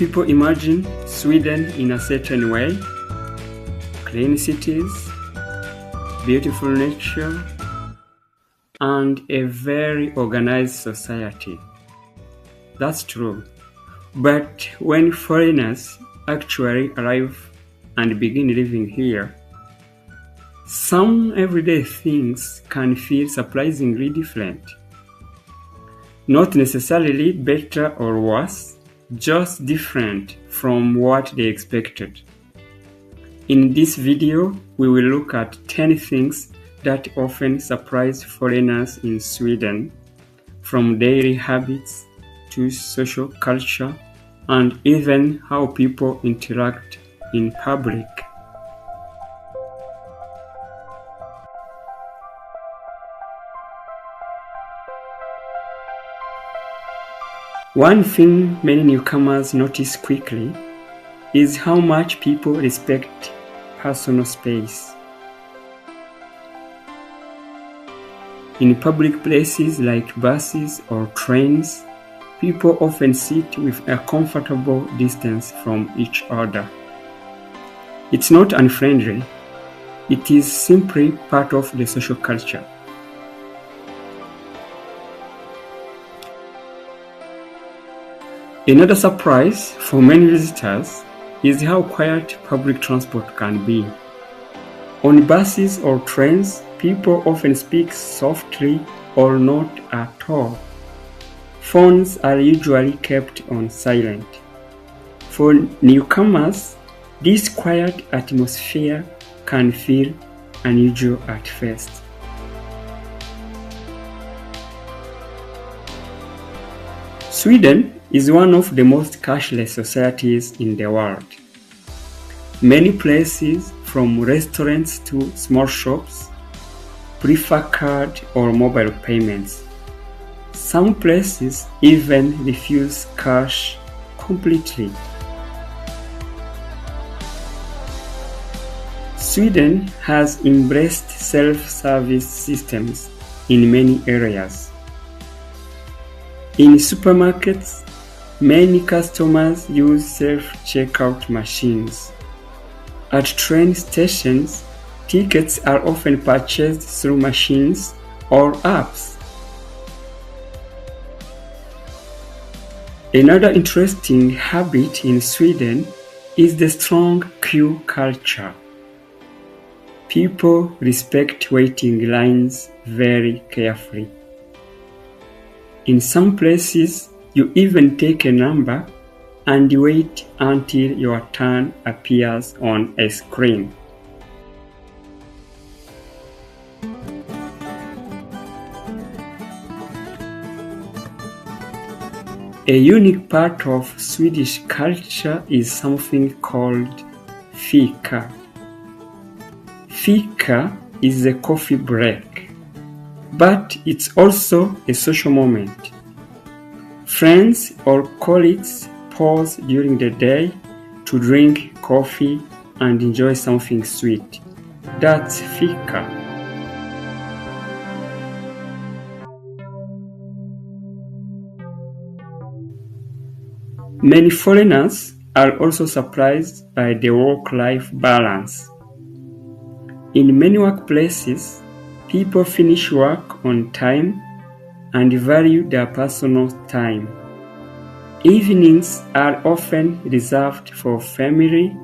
People imagine Sweden in a certain way: clean cities, beautiful nature, and a very organized society. That's true. But when foreigners actually arrive and begin living here, some everyday things can feel surprisingly different. Not necessarily better or worse, just different from what they expected. In this video, we will look at 10 things that often surprise foreigners in Sweden, from daily habits to social culture and even how people interact in public. One thing many newcomers notice quickly is how much people respect personal space. In public places like buses or trains, people often sit with a comfortable distance from each other. It's not unfriendly, it is simply part of the social culture. Another surprise for many visitors is how quiet public transport can be. On buses or trains, people often speak softly or not at all. Phones are usually kept on silent. For newcomers, this quiet atmosphere can feel unusual at first. Sweden is one of the most cashless societies in the world. Many places, from restaurants to small shops, prefer card or mobile payments. Some places even refuse cash completely. Sweden has embraced self-service systems in many areas. In supermarkets, many customers use self-checkout machines. At train stations, tickets are often purchased through machines or apps. Another interesting habit in Sweden is the strong queue culture. People respect waiting lines very carefully. In some places, you even take a number and wait until your turn appears on a screen. A unique part of Swedish culture is something called fika. Fika is a coffee break, but it's also a social moment. Friends or colleagues pause during the day to drink coffee and enjoy something sweet. That's fika. Many foreigners are also surprised by the work-life balance. In many workplaces, people finish work on time and value their personal time. Evenings are often reserved for family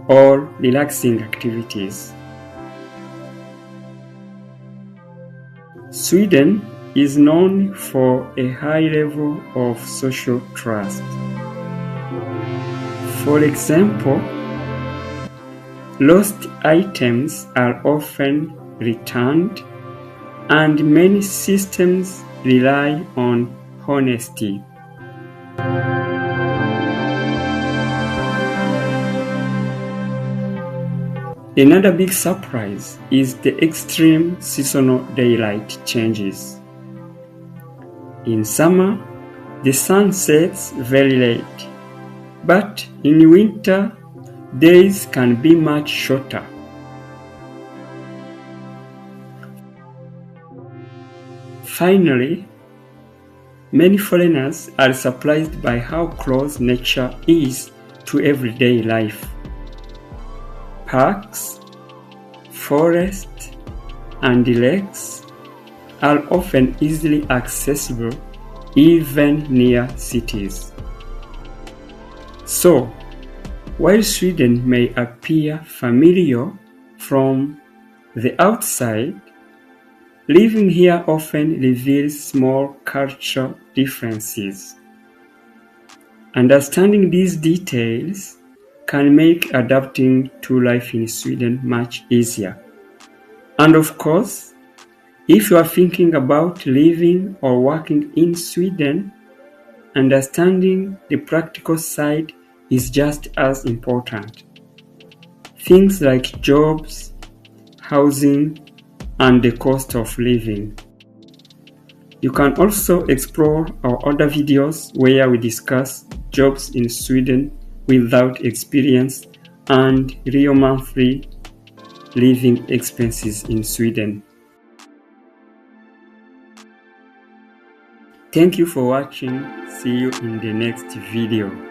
or relaxing activities. Sweden is known for a high level of social trust. For example, lost items are often returned, and many systems rely on honesty. Another big surprise is the extreme seasonal daylight changes. In summer, the sun sets very late, but in winter, days can be much shorter. Finally, Many foreigners are surprised by how close nature is to everyday life. Parks, forests, and lakes are often easily accessible even near cities. So, while Sweden may appear familiar from the outside, living here often reveals small cultural differences. Understanding these details can make adapting to life in Sweden much easier. And of course, if you are thinking about living or working in Sweden, understanding the practical side is just as important. Things like jobs, housing, and the cost of living. You can also explore our other videos where we discuss jobs in Sweden without experience and real monthly living expenses in Sweden. Thank you for watching. See you in the next video.